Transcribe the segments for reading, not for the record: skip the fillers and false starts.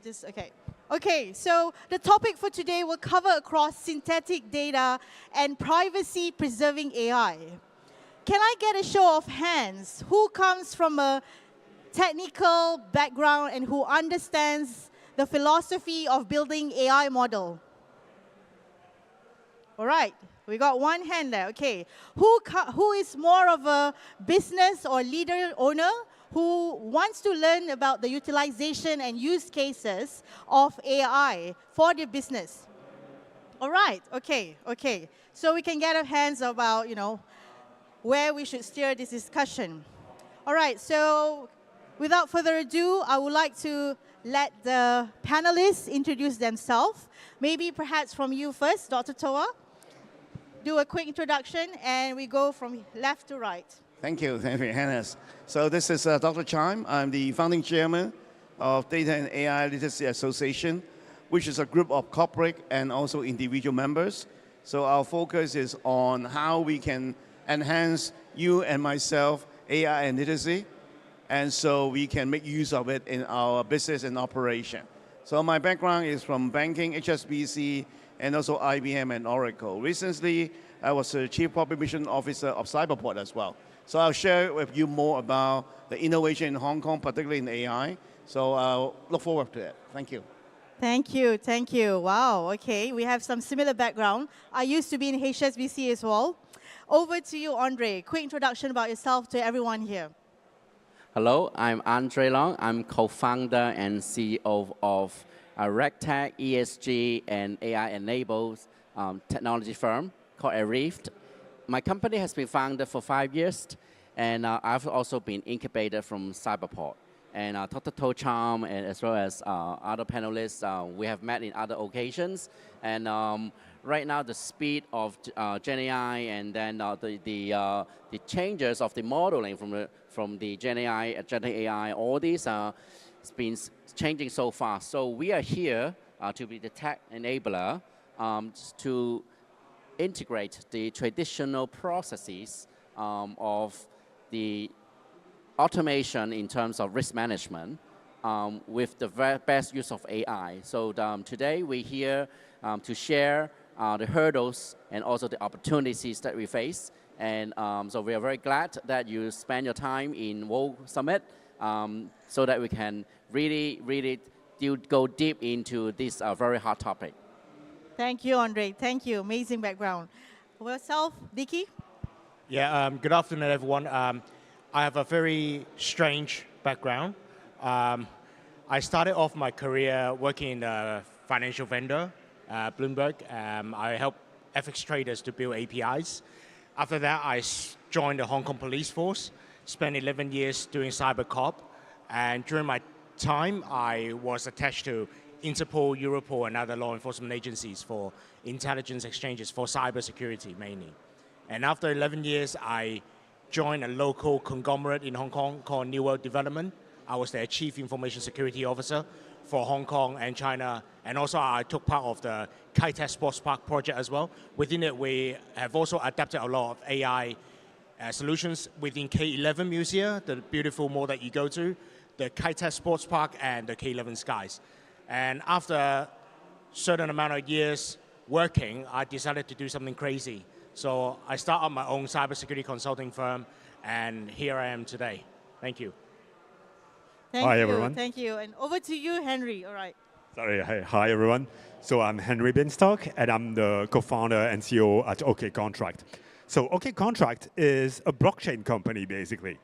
Just, okay. Okay, so the topic for today will cover across synthetic data and privacy-preserving AI. Can I get a show of hands? Who comes from a technical background and who understands the philosophy of building AI model? All right, we got one hand there. Okay, who is more of a business or leader owner who wants to learn about the utilization and use cases of AI for their business? All right, okay. So we can get our hands about, where we should steer this discussion. All right, so without further ado, I would like to let the panelists introduce themselves. Maybe perhaps from you first, Dr. Toa. Do a quick introduction, and we go from left to right. Thank you, Hanis. So this is Dr. Chime. I'm the founding chairman of Data and AI Literacy Association, which is a group of corporate and also individual members. So our focus is on how we can enhance you and myself AI and literacy, and so we can make use of it in our business and operation. So my background is from banking, HSBC, and also IBM and Oracle. Recently, I was the Chief Population Officer of Cyberport as well. So I'll share with you more about the innovation in Hong Kong, particularly in AI. So I'll look forward to it. Thank you. Thank you. Wow, okay, we have some similar background. I used to be in HSBC as well. Over to you, Andre. Quick introduction about yourself to everyone here. Hello, I'm Andre Leung. I'm co-founder and CEO of a RegTech, ESG, and AI-enabled technology firm called Aereve. My company has been founded for 5 years, and I've also been incubated from Cyberport. And Dr. To Cham, and as well as other panelists, we have met in other occasions. And right now, the speed of Gen AI and then the changes of the modeling from the Gen AI, Agentic AI, all these it's been changing so fast. So we are here to be the tech enabler to integrate the traditional processes of the automation in terms of risk management with the very best use of AI. So today we're here to share the hurdles and also the opportunities that we face. And so we are very glad that you spend your time in World Summit so that we can really go deep into this very hot topic. Thank you, Andre. Thank you. Amazing background. Yourself, Dicky? Yeah, good afternoon, everyone. I have a very strange background. I started off my career working in a financial vendor, Bloomberg. I helped FX traders to build APIs. After that, I joined the Hong Kong Police Force, spent 11 years doing cyber cop. And during my time, I was attached to Interpol, Europol, and other law enforcement agencies for intelligence exchanges for cybersecurity mainly. And after 11 years, I joined a local conglomerate in Hong Kong called New World Development. I was their Chief Information Security Officer for Hong Kong and China. And also I took part of the Kai-Tak Sports Park project as well. Within it, we have also adapted a lot of AI solutions within K11 Museum, the beautiful mall that you go to, the Kai-Tak Sports Park, and the K11 Skies. And after a certain amount of years working, I decided to do something crazy. So I started my own cybersecurity consulting firm, and here I am today. Thank you. Hi, everyone. Thank you. And over to you, Henri. All right. Sorry, hi everyone. So I'm Henri Binsztok, and I'm the co-founder and CEO at OKcontract. So OKcontract is a blockchain company, basically.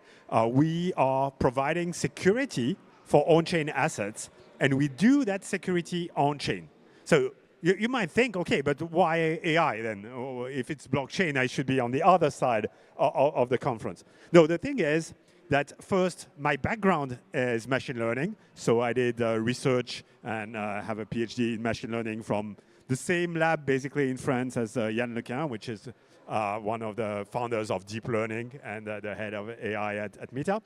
We are providing security for on-chain assets, and we do that security on-chain. So you might think, okay, but why AI then? Or if it's blockchain, I should be on the other side of the conference. No, the thing is that first, my background is machine learning. So I did research and have a PhD in machine learning from the same lab, basically in France, as Yann Leung, which is one of the founders of deep learning and the head of AI at Meta.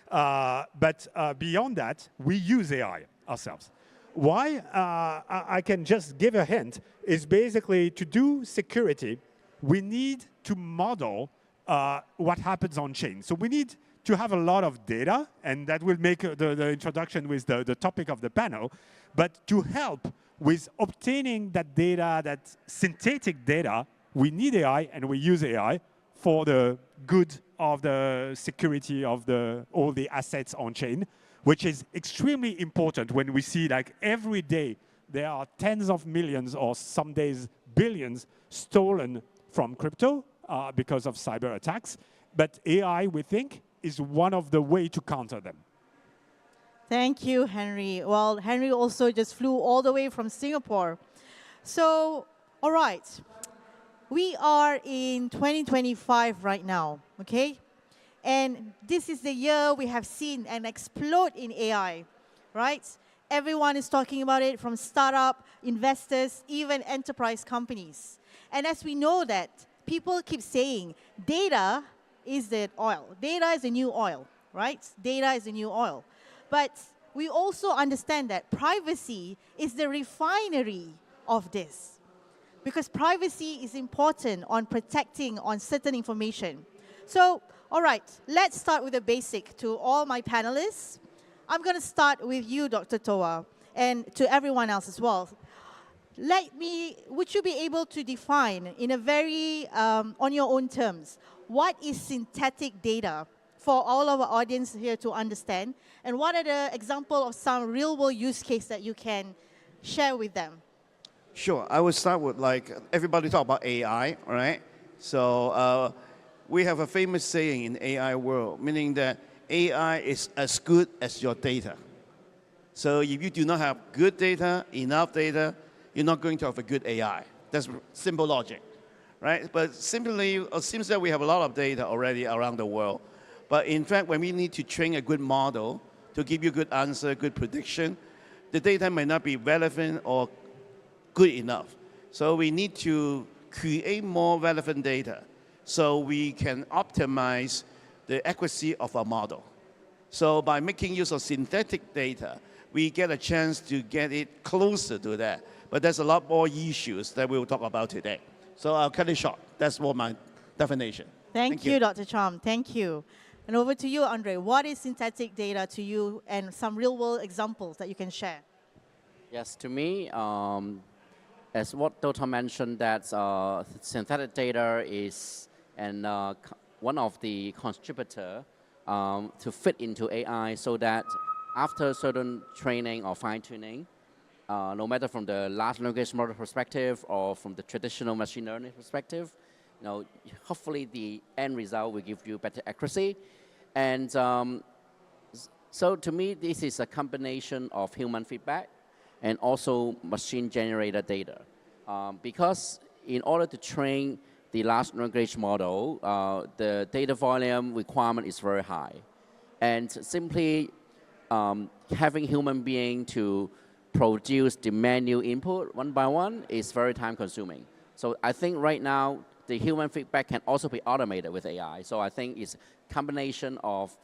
But beyond that, we use AI ourselves. Why? I can just give a hint, is basically to do security, we need to model what happens on chain. So we need to have a lot of data, and that will make the introduction with the topic of the panel, but to help with obtaining that data, that synthetic data, we need AI and we use AI for the good of the security of all the assets on chain, which is extremely important when we see like every day there are tens of millions or some days billions stolen from crypto because of cyber attacks. But AI, we think, is one of the ways to counter them. Thank you, Henry. Well, Henry also just flew all the way from Singapore. So, all right. We are in 2025 right now, okay? And this is the year we have seen an explode in AI, right? Everyone is talking about it, from startup, investors, even enterprise companies. And as we know that, people keep saying data is the oil. Data is the new oil, right? Data is the new oil. But we also understand that privacy is the refinery of this. Because privacy is important on protecting on certain information. So, all right, let's start with the basic to all my panelists. I'm going to start with you, Dr. Toa, and to everyone else as well. Would you be able to define in a very, on your own terms, what is synthetic data for all of our audience here to understand? And what are the examples of some real-world use case that you can share with them? Sure. I would start with, like, everybody talk about AI, right? So we have a famous saying in AI world, meaning that AI is as good as your data. So if you do not have good data, enough data, you're not going to have a good AI. That's simple logic, right? But simply, it seems that we have a lot of data already around the world. But in fact, when we need to train a good model to give you good answer, good prediction, the data may not be relevant or good enough. So we need to create more relevant data so we can optimize the accuracy of our model. So by making use of synthetic data, we get a chance to get it closer to that. But there's a lot more issues that we'll talk about today. So I'll cut it short. That's what my definition. Thank you, Dr. Chom. Thank you. And over to you, Andre. What is synthetic data to you, and some real-world examples that you can share? Yes, to me, as what Dr. mentioned, that synthetic data is one of the contributor to fit into AI, so that after certain training or fine-tuning, no matter from the large language model perspective or from the traditional machine learning perspective, hopefully the end result will give you better accuracy. And so to me, this is a combination of human feedback and also machine-generated data. Because in order to train the large language model, the data volume requirement is very high. And simply having human being to produce the manual input one by one is very time-consuming. So I think right now, the human feedback can also be automated with AI. So I think it's a combination of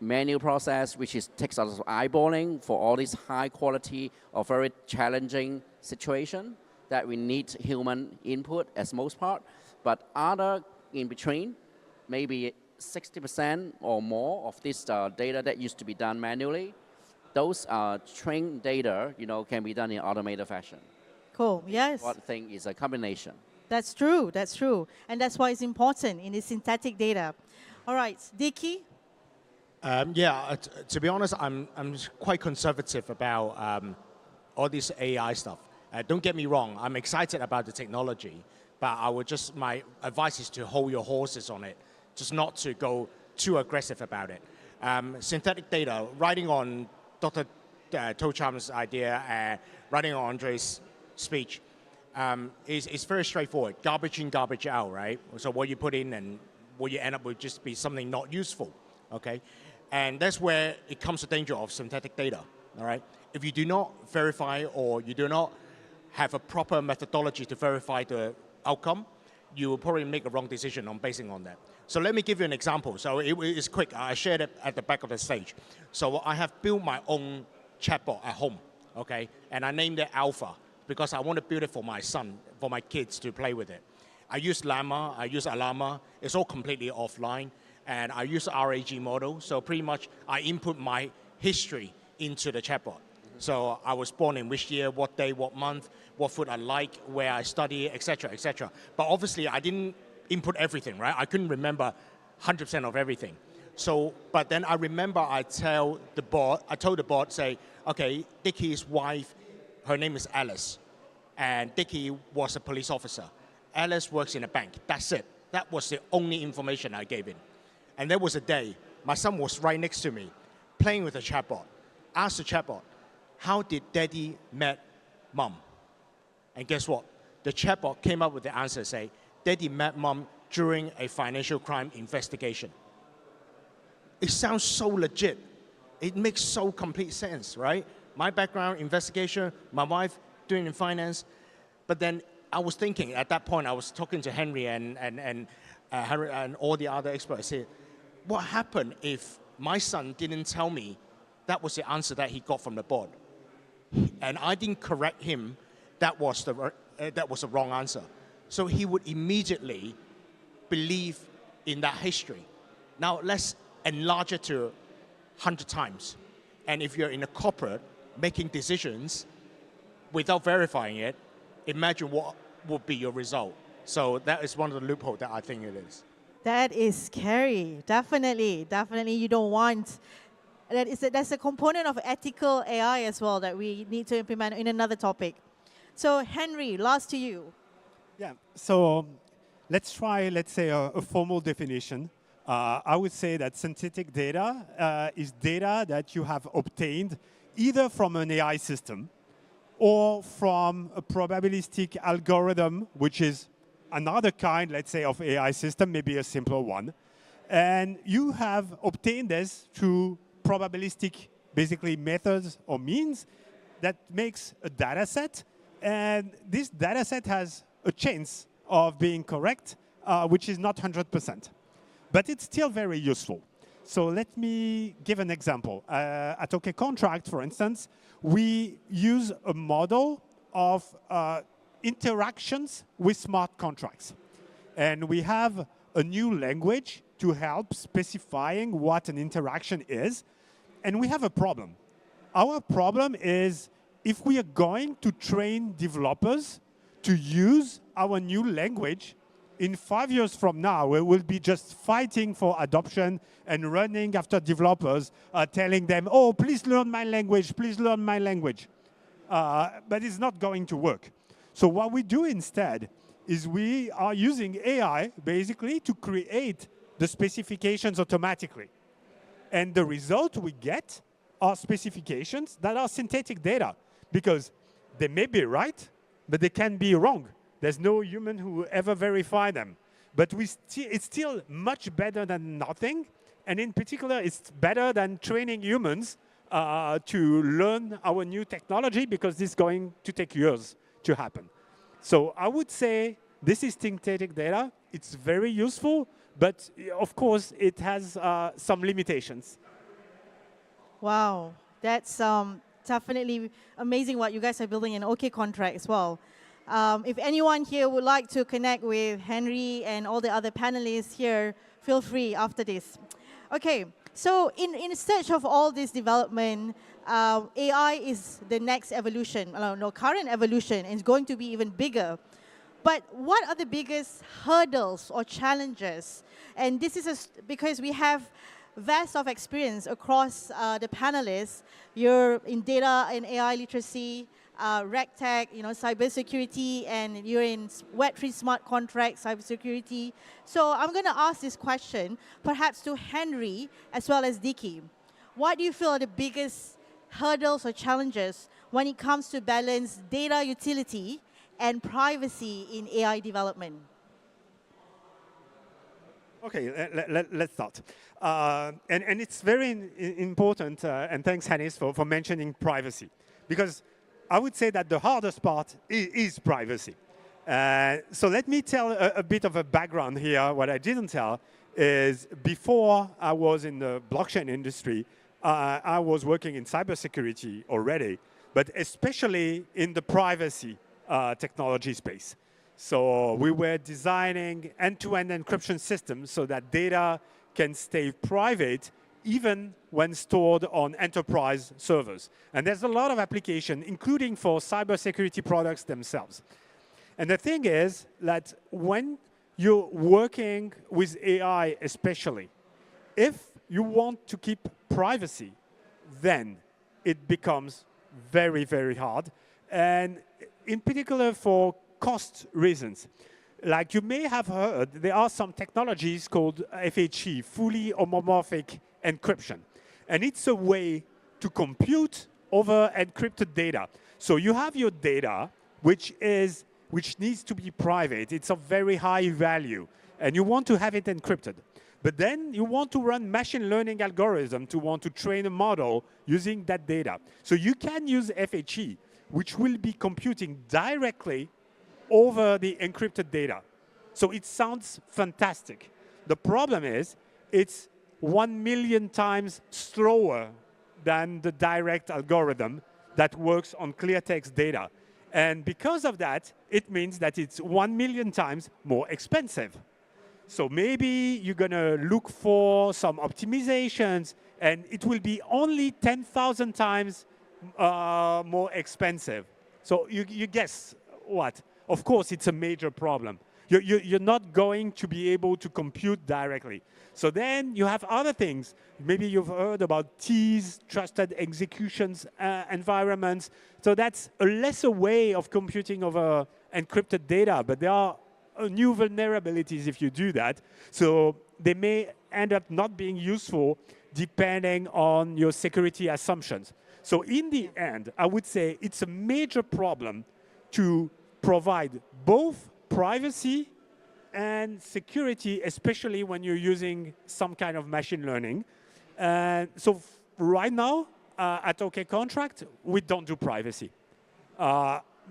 manual process, which takes a lot of eyeballing for all these high quality or very challenging situation that we need human input as most part. But other in between, maybe 60% or more of this data that used to be done manually, those trained data, can be done in automated fashion. Cool, yes. What I think is a combination. That's true, that's true. And that's why it's important in the synthetic data. All right, Dicky? To be honest, I'm quite conservative about all this AI stuff. Don't get me wrong, I'm excited about the technology, but my advice is to hold your horses on it, just not to go too aggressive about it. Synthetic data, riding on Dr. Tocham's idea, riding on Andre's speech, is very straightforward. Garbage in, garbage out, right? So what you put in and what you end up with just be something not useful, okay? And that's where it comes to danger of synthetic data, all right? If you do not verify or you do not have a proper methodology to verify the outcome, you will probably make a wrong decision on basing on that. So let me give you an example. So it's quick. I shared it at the back of the stage. So I have built my own chatbot at home, okay? And I named it Alpha because I want to build it for my son, for my kids to play with it. I use Llama, I use Alama. It's all completely offline. and I use RAG model. So pretty much I input my history into the chatbot. So I was born in which year, what day, what month, what food I like, where I study, etc., etc. But obviously I didn't input everything, right? I couldn't remember 100% of everything. So, but then I remember I told the bot, say, okay, Dicky's wife, her name is Alice, and Dicky was a police officer. Alice works in a bank. That's it. That was the only information I gave him. And there was a day, my son was right next to me, playing with the chatbot. Asked the chatbot, how did daddy met mom? And guess what? The chatbot came up with the answer, say, daddy met mom during a financial crime investigation. It sounds so legit. It makes so complete sense, right? My background, investigation, my wife doing in finance. But then I was thinking, at that point, I was talking to Henri and all the other experts. I said, what happened if my son didn't tell me that was the answer that he got from the board? And I didn't correct him, that was the wrong answer. So he would immediately believe in that history. Now let's enlarge it to 100 times. And if you're in a corporate making decisions without verifying it, imagine what would be your result. So that is one of the loopholes that I think it is. That is scary. Definitely, definitely you don't want. That's a component of ethical AI as well that we need to implement in another topic. So Henri, last to you. Yeah, so let's try, let's say, a formal definition. I would say that synthetic data is data that you have obtained either from an AI system or from a probabilistic algorithm, which is another kind, let's say, of AI system, maybe a simpler one. And you have obtained this through probabilistic, basically, methods or means that makes a data set. And this data set has a chance of being correct, which is not 100%. But it's still very useful. So let me give an example. At OKcontract, for instance, we use a model of interactions with smart contracts. And we have a new language to help specifying what an interaction is. And we have a problem. Our problem is if we are going to train developers to use our new language, in 5 years from now, we will be just fighting for adoption and running after developers, telling them, oh, please learn my language, please learn my language. But it's not going to work. So what we do instead is we are using AI, basically, to create the specifications automatically. And the result we get are specifications that are synthetic data, because they may be right, but they can be wrong. There's no human who will ever verify them. But it's still much better than nothing. And in particular, it's better than training humans to learn our new technology, because this is going to take years to happen. So I would say this is synthetic data. It's very useful, but of course, it has some limitations. Wow, that's definitely amazing what you guys are building in OKcontract as well. If anyone here would like to connect with Henri and all the other panelists here, feel free after this. Okay, so in search of all this development, AI is the next evolution, current evolution, and it's going to be even bigger. But what are the biggest hurdles or challenges? And this is because we have vast of experience across the panelists. You're in data and AI literacy, RegTech, cybersecurity, and you're in Web3 smart contract, cybersecurity. So I'm going to ask this question, perhaps to Henri as well as Dicky. What do you feel are the biggest hurdles or challenges when it comes to balance data utility and privacy in AI development? Okay, let's start. And it's very important, and thanks, Hanis, for mentioning privacy. Because I would say that the hardest part is privacy. So let me tell a bit of a background here. What I didn't tell is before I was in the blockchain industry, I was working in cybersecurity already, but especially in the privacy technology space. So we were designing end-to-end encryption systems so that data can stay private even when stored on enterprise servers. And there's a lot of application, including for cybersecurity products themselves. And the thing is that when you're working with AI especially, if you want to keep privacy, then it becomes very, very hard. And in particular for cost reasons. Like you may have heard, there are some technologies called FHE, fully homomorphic encryption. And it's a way to compute over encrypted data. So you have your data, which needs to be private. It's of very high value. And you want to have it encrypted. But then you want to run machine learning algorithm to want to train a model using that data. So you can use FHE, which will be computing directly over the encrypted data. So it sounds fantastic. The problem is it's 1 million times slower than the direct algorithm that works on clear text data. And because of that, it means that it's 1 million times more expensive. So maybe you're going to look for some optimizations, and it will be only 10,000 times more expensive. So you guess what? Of course, it's a major problem. You're not going to be able to compute directly. So then you have other things. Maybe you've heard about TEAS, trusted executions environments. So that's a lesser way of computing over encrypted data, but there are new vulnerabilities if you do that. So they may end up not being useful depending on your security assumptions. So in the end, I would say it's a major problem to provide both privacy and security, especially when you're using some kind of machine learning. So right now, at OKcontract, we don't do privacy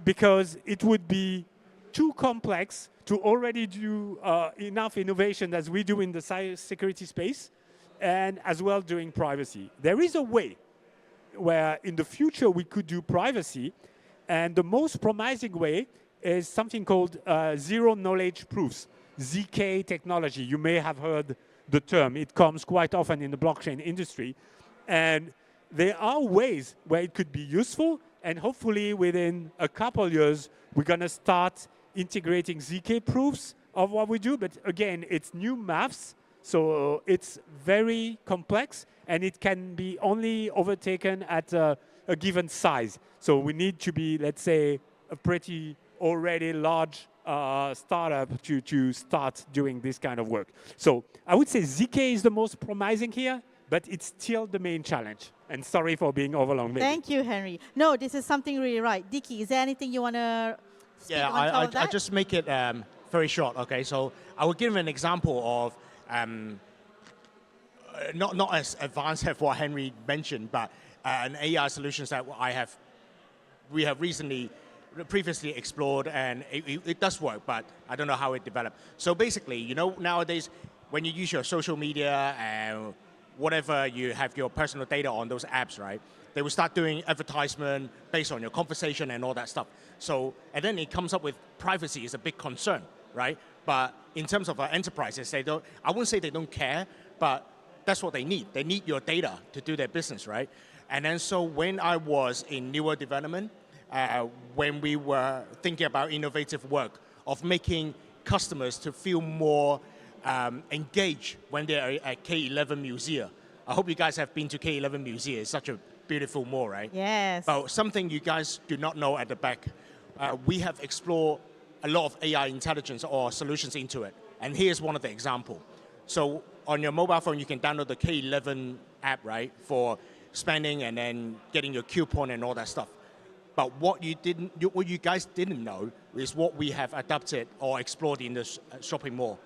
because it would be too complex to already do enough innovation as we do in the cybersecurity space, and as well doing privacy. There is a way where in the future we could do privacy, and the most promising way is something called zero knowledge proofs, ZK technology. You may have heard the term. It comes quite often in the blockchain industry. And there are ways where it could be useful, and hopefully within a couple years, we're going to start integrating ZK proofs of what we do. But again, it's new maths, so it's very complex, and it can be only overtaken at a given size. So we need to be, let's say, a pretty already large startup to start doing this kind of work. So I would say ZK is the most promising here, but it's still the main challenge. And sorry for being overlong. Thank you, Henri. No, this is something really right. Dicky, is there anything you want to speak on top of that? I just make it very short, okay? So I will give an example of not as advanced as what Henri mentioned, but an AI solutions that we have previously explored, and it does work, but I don't know how it developed. So basically, you know, nowadays, when you use your social media and whatever, you have your personal data on those apps, right? They will start doing advertisement based on your conversation and all that stuff. So, and then it comes up with privacy is a big concern, right? But in terms of enterprises, I wouldn't say they don't care, but that's what they need. They need your data to do their business, right? And then so when I was in newer development, when we were thinking about innovative work of making customers to feel more engaged when they're at K11 Museum. I hope you guys have been to K11 Museum. It's such a beautiful mall, right? Yes. But something you guys do not know at the back, we have explored a lot of AI intelligence or solutions into it. And here's one of the examples. So on your mobile phone, you can download the K11 app, right, for spending and then getting your coupon and all that stuff. But what you guys didn't know is what we have adapted or explored in the shopping mall.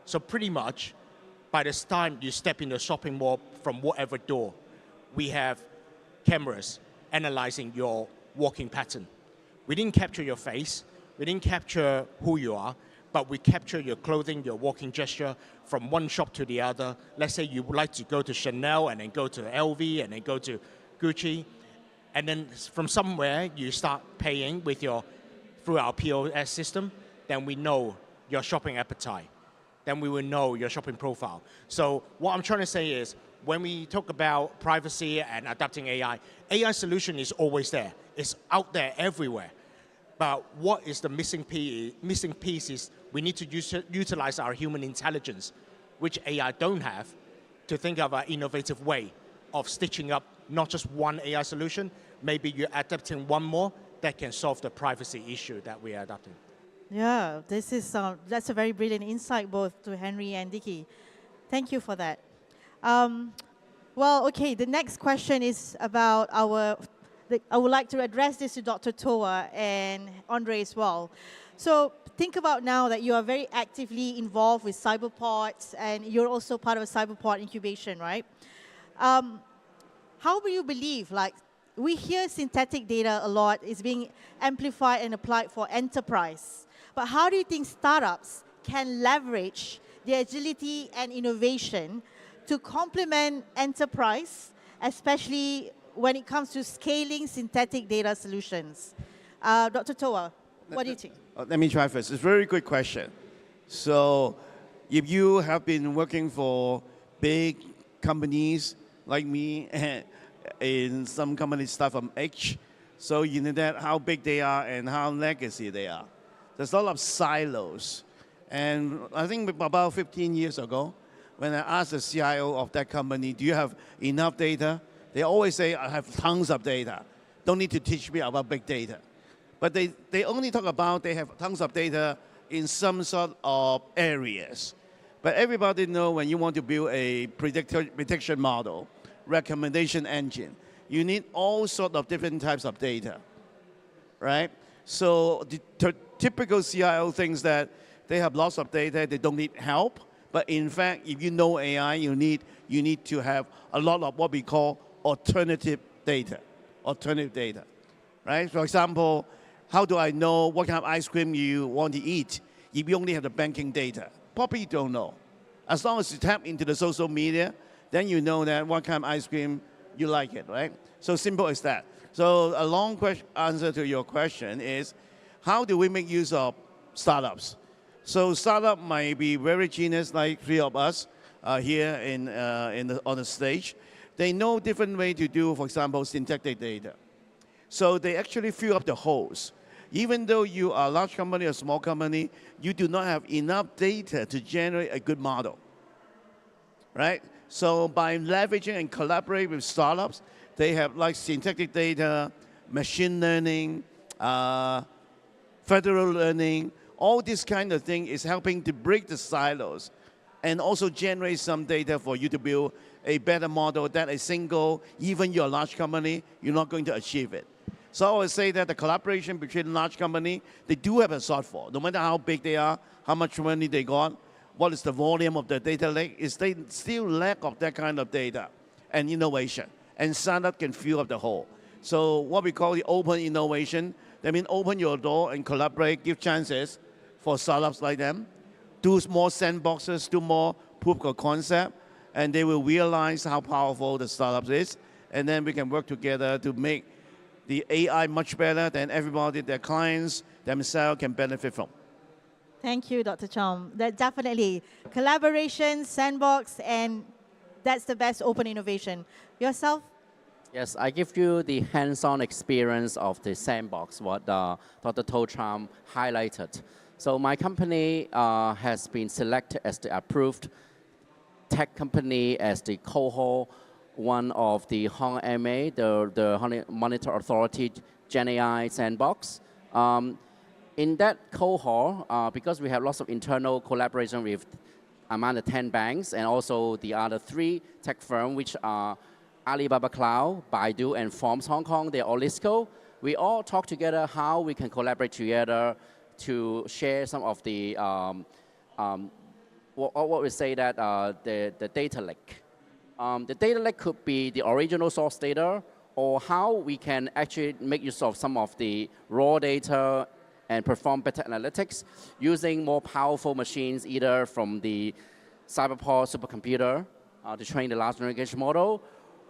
So pretty much, by the time you step in the shopping mall from whatever door, we have cameras analyzing your walking pattern. We didn't capture your face, we didn't capture who you are, but we capture your clothing, your walking gesture from one shop to the other. Let's say you would like to go to Chanel and then go to LV and then go to Gucci. And then from somewhere, you start paying through our POS system, then we know your shopping appetite. then we will know your shopping profile. So what I'm trying to say is, when we talk about privacy and adapting AI, AI solution is always there. It's out there everywhere. But what is the missing piece is we need to utilize our human intelligence, which AI don't have, to think of an innovative way of stitching up not just one AI solution, maybe you're adapting one more that can solve the privacy issue that we are adapting. Yeah, that's a very brilliant insight both to Henri and Dicky. Thank you for that. Well, okay, the next question is about I would like to address this to Dr. Toa and Andre as well. So think about now that you are very actively involved with cyberpods and you're also part of a cyberpod incubation, right? How do you believe, like, we hear synthetic data a lot is being amplified and applied for enterprise. But how do you think startups can leverage the agility and innovation to complement enterprise, especially when it comes to scaling synthetic data solutions? Dr. Toa, what do you think? Let me try first. It's a very good question. So if you have been working for big companies like me, in some companies start from H, so you know that how big they are and how legacy they are. There's a lot of silos. And I think about 15 years ago, when I asked the CIO of that company, do you have enough data? They always say, I have tons of data. Don't need to teach me about big data. But they only talk about they have tons of data in some sort of areas. But everybody knows when you want to build a prediction model, recommendation engine, you need all sorts of different types of data, right? So the typical CIO thinks that they have lots of data, they don't need help. But in fact, if you know AI, you need to have a lot of what we call alternative data, right? For example, how do I know what kind of ice cream you want to eat if you only have the banking data? Probably you don't know. As long as you tap into the social media, then you know that what kind of ice cream you like it, right? So simple as that. So a long answer to your question is, how do we make use of startups? So startup might be very genius, like three of us here on the stage. They know different way to do, for example, synthetic data. So they actually fill up the holes. Even though you are a large company or small company, you do not have enough data to generate a good model, right? So by leveraging and collaborating with startups, they have like synthetic data, machine learning, federal learning, all this kind of thing is helping to break the silos and also generate some data for you to build a better model that a single, even your large company, you're not going to achieve it. So I would say that the collaboration between large company, they do have a shortfall. No matter how big they are, how much money they got, what is the volume of the data lake, is they still lack of that kind of data and innovation. And startup can fill up the hole. So what we call the open innovation, that means open your door and collaborate, give chances for startups like them, do more sandboxes, do more proof of concept, and they will realize how powerful the startups is, and then we can work together to make the AI much better than everybody, their clients, themselves can benefit from. Thank you, Dr. Chom. That definitely collaboration, sandbox, and that's the best open innovation. Yourself? Yes, I give you the hands-on experience of the sandbox, what Dr. Chom highlighted. So my company has been selected as the approved tech company as the cohort one of the Hong MA, the Monitor Authority Gen AI sandbox. In that cohort, because we have lots of internal collaboration with among the 10 banks and also the other 3 tech firms, which are Alibaba Cloud, Baidu, and Forms Hong Kong, they're all LISCO. We all talk together how we can collaborate together to share some of the, what we say that the data lake. The data lake could be the original source data, or how we can actually make use of some of the raw data and perform better analytics using more powerful machines, either from the Cyberpod supercomputer to train the large language model,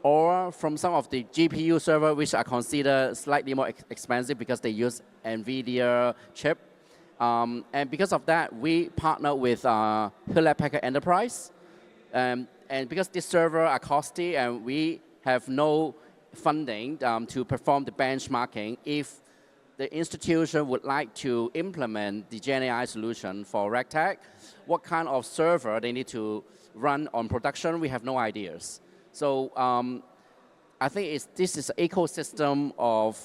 or from some of the GPU server, which are considered slightly more expensive because they use NVIDIA chip. And because of that, we partner with Hewlett-Packard Enterprise. And because these servers are costly and we have no funding to perform the benchmarking, if the institution would like to implement the GenAI solution for RegTech, what kind of server they need to run on production, we have no ideas. So I think this is an ecosystem of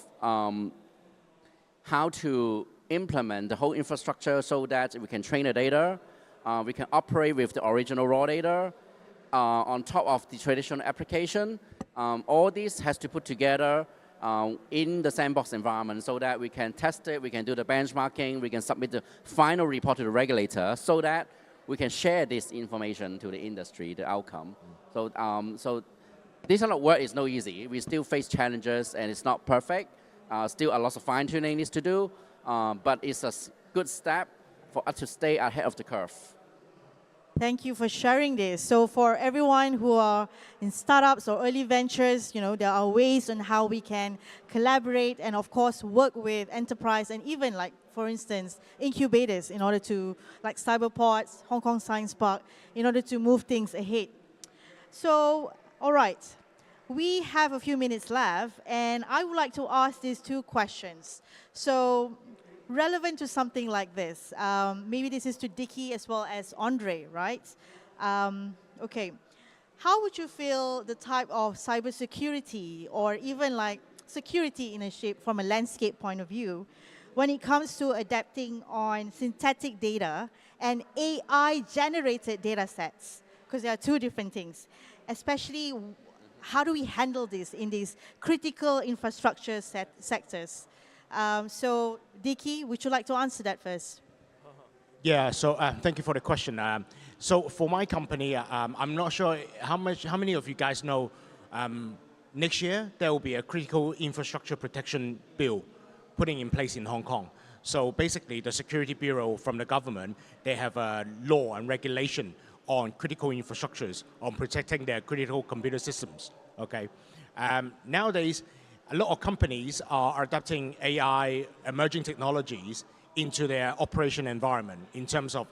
how to implement the whole infrastructure so that we can train the data, we can operate with the original raw data on top of the traditional application. All this has to put together in the sandbox environment so that we can test it, we can do the benchmarking, we can submit the final report to the regulator so that we can share this information to the industry, the outcome. So this kind of work is no easy. We still face challenges and it's not perfect. Still a lot of fine tuning needs to do, but it's a good step for us to stay ahead of the curve. Thank you for sharing this. So for everyone who are in startups or early ventures, there are ways on how we can collaborate and of course work with enterprise and even like, for instance, incubators in order to, like Cyberports, Hong Kong Science Park, in order to move things ahead. So, all right, we have a few minutes left and I would like to ask these two questions. So, relevant to something like this. Maybe this is to Dicky as well as Andre, right? Okay. How would you feel the type of cybersecurity or even like security in a shape from a landscape point of view when it comes to adapting on synthetic data and AI-generated data sets? Because there are two different things. Especially, how do we handle this in these critical infrastructure sectors? So, Dicky, would you like to answer that first? Yeah, so thank you for the question. So for my company, I'm not sure how many of you guys know next year there will be a critical infrastructure protection bill putting in place in Hong Kong. So basically the Security Bureau from the government, they have a law and regulation on critical infrastructures, on protecting their critical computer systems, okay? Nowadays, a lot of companies are adopting AI, emerging technologies into their operation environment in terms of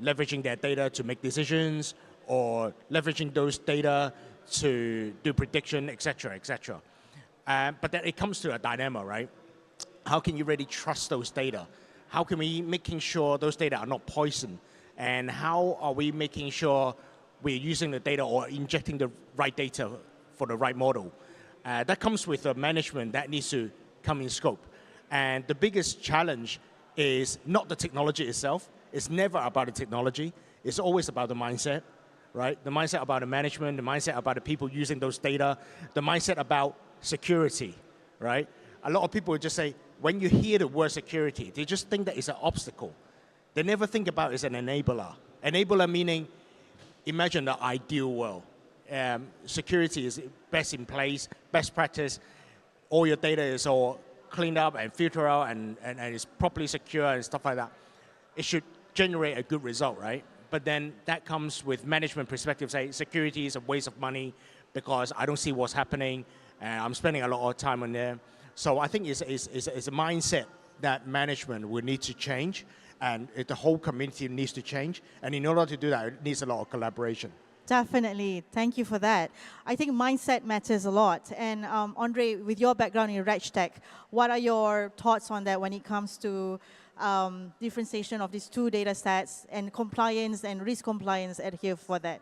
leveraging their data to make decisions or leveraging those data to do prediction, et cetera, et cetera. But then it comes to a dilemma, right? How can you really trust those data? How can we making sure those data are not poisoned? And how are we making sure we're using the data or injecting the right data for the right model? That comes with a management that needs to come in scope. And the biggest challenge is not the technology itself. It's never about the technology. It's always about the mindset, right? The mindset about the management, the mindset about the people using those data, the mindset about security, right? A lot of people just say, when you hear the word security, they just think that it's an obstacle. They never think about it as an enabler. Enabler meaning, imagine the ideal world. Security is best in place, best practice. All your data is all cleaned up and filtered out and is properly secure and stuff like that. It should generate a good result, right? But then that comes with management perspective, say security is a waste of money because I don't see what's happening and I'm spending a lot of time on there. So I think it's a mindset that management will need to change and the whole community needs to change. And in order to do that, it needs a lot of collaboration. Definitely. Thank you for that. I think mindset matters a lot. And Andre, with your background in RegTech, what are your thoughts on that when it comes to differentiation of these two data sets and compliance and risk compliance adhere for that?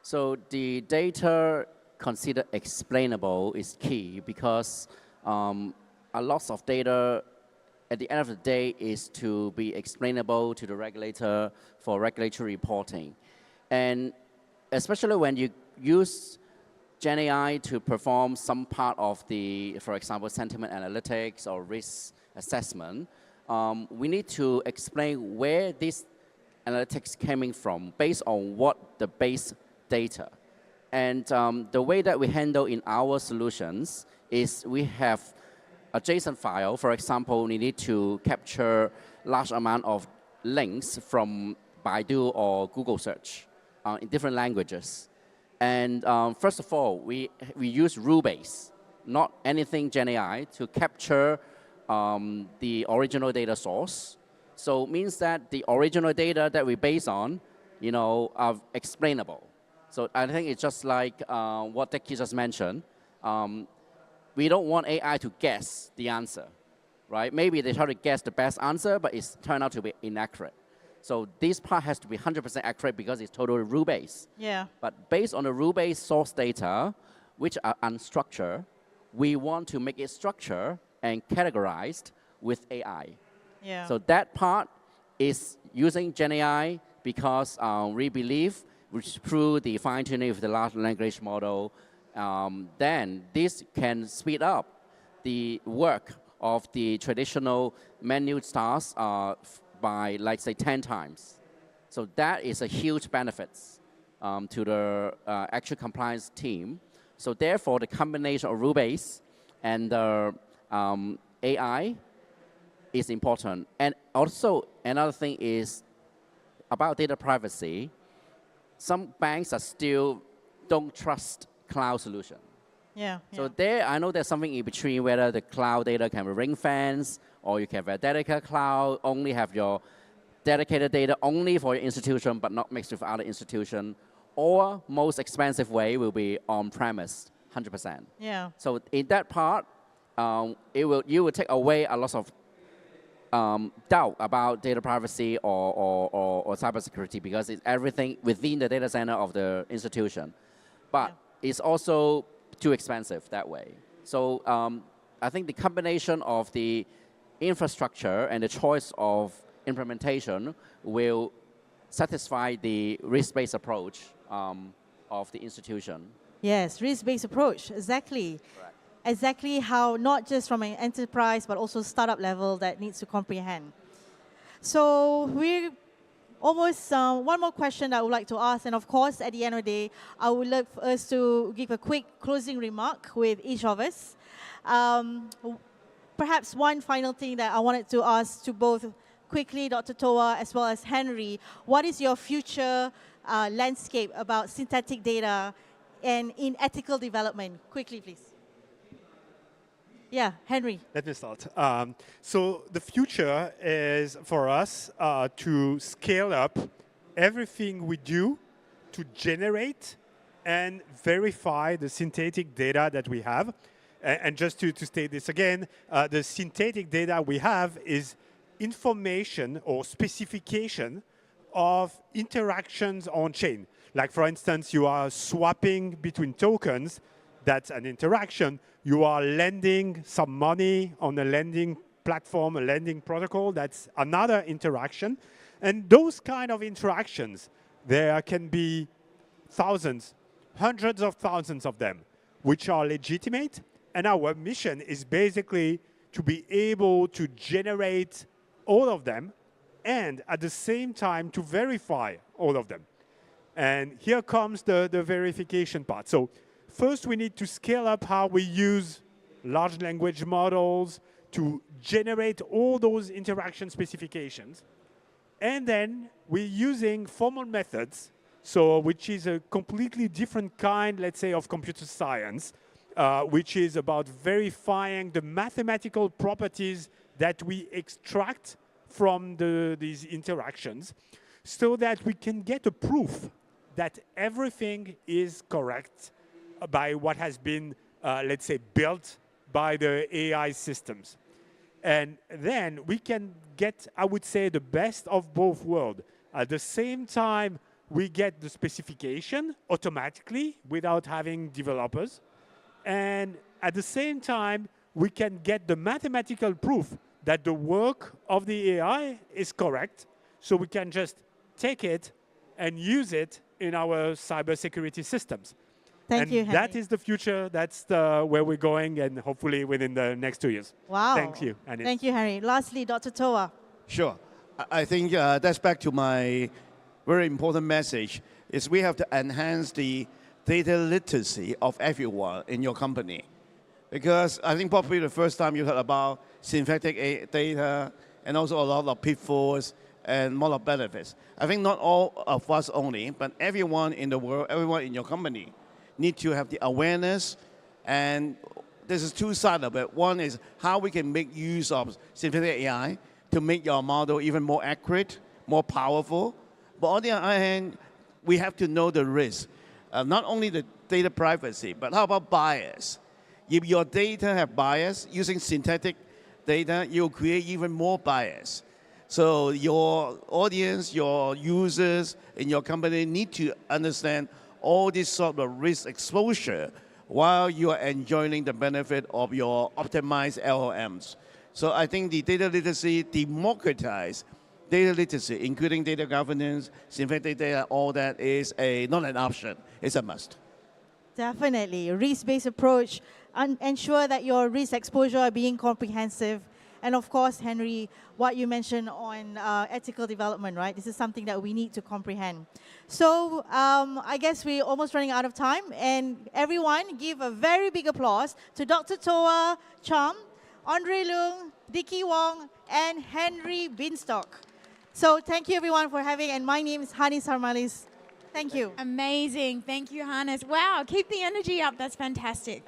So the data considered explainable is key because a lot of data at the end of the day is to be explainable to the regulator for regulatory reporting. And especially when you use GenAI to perform some part of the, for example, sentiment analytics or risk assessment, we need to explain where this analytics coming from based on what the base data. And the way that we handle in our solutions is we have a JSON file. For example, we need to capture large amount of links from Baidu or Google search in different languages. And first of all, we use rule-based, not anything GenAI, to capture the original data source So it means that the original data that we base on, are explainable. So I think it's just like what Dicky just mentioned. We don't want AI to guess the answer, right? Maybe they try to guess the best answer, but it's turned out to be inaccurate. So this part has to be 100% accurate because it's totally rule-based. Yeah. But based on the rule-based source data, which are unstructured, we want to make it structured and categorized with AI. Yeah. So that part is using GenAI because we believe, which through the fine-tuning of the large language model, then this can speed up the work of the traditional manual tasks by, like, say, 10 times. So that is a huge benefit to the actual compliance team. So therefore, the combination of rule-based and the AI is important. And also, another thing is about data privacy. Some banks are still don't trust cloud solution. Yeah. So there, I know there's something in between whether the cloud data can be ring-fenced, or you can have a dedicated cloud, only have your dedicated data only for your institution, but not mixed with other institution. Or most expensive way will be on-premise, 100%. Yeah. So in that part, you will take away a lot of doubt about data privacy or cybersecurity because it's everything within the data center of the institution. But it's also too expensive that way. So I think the combination of the infrastructure and the choice of implementation will satisfy the risk-based approach of the institution. Yes, risk-based approach, exactly. Correct. Exactly how, not just from an enterprise, but also startup level that needs to comprehend. So we're almost one more question that I would like to ask, and of course, at the end of the day, I would like for us to give a quick closing remark with each of us. Perhaps one final thing that I wanted to ask to both quickly, Dr. Toa, as well as Henri, what is your future landscape about synthetic data and in ethical development? Quickly, please. Yeah, Henri. Let me start. So the future is for us to scale up everything we do to generate and verify the synthetic data that we have. And just to state this again, the synthetic data we have is information or specification of interactions on chain. Like, for instance, you are swapping between tokens. That's an interaction. You are lending some money on a lending platform, a lending protocol. That's another interaction. And those kind of interactions, there can be thousands, hundreds of thousands of them, which are legitimate. And our mission is basically to be able to generate all of them and at the same time to verify all of them. And here comes the verification part. So first, we need to scale up how we use large language models to generate all those interaction specifications. And then we're using formal methods, so which is a completely different kind, let's say, of computer science, which is about verifying the mathematical properties that we extract from these interactions so that we can get a proof that everything is correct by what has been, let's say, built by the AI systems. And then we can get, I would say, the best of both worlds. At the same time, we get the specification automatically without having developers. And at the same time, we can get the mathematical proof that the work of the AI is correct. So we can just take it and use it in our cybersecurity systems. Thank you, Henri. That is the future. That's where we're going, and hopefully within the next 2 years. Wow. Thank you, Hanis. Thank you, Henri. Lastly, Dr. Toa. Sure. I think that's back to my very important message, is we have to enhance the data literacy of everyone in your company. Because I think probably the first time you heard about synthetic data and also a lot of pitfalls and more of benefits. I think not all of us only, but everyone in the world, everyone in your company need to have the awareness, and this is two sides of it. One is how we can make use of synthetic AI to make your model even more accurate, more powerful. But on the other hand, we have to know the risk. Not only the data privacy, but how about bias? If your data have bias, using synthetic data, you'll create even more bias. So your audience, your users in your company need to understand all this sort of risk exposure while you are enjoying the benefit of your optimized LLMs. So I think the data literacy, democratize data literacy, including data governance, synthetic data, all that is not an option, it's a must. Definitely. Risk-based approach, ensure that your risk exposure are being comprehensive. And of course, Henri, what you mentioned on ethical development, right? This is something that we need to comprehend. So I guess we're almost running out of time. And everyone give a very big applause to Dr. Toa Cham, Andre Leung, Dicky Wong, and Henri Binsztok. So thank you everyone for having, and my name is Hanis Harmiles. Thank you. Amazing. Thank you, Hanis. Wow, keep the energy up. That's fantastic.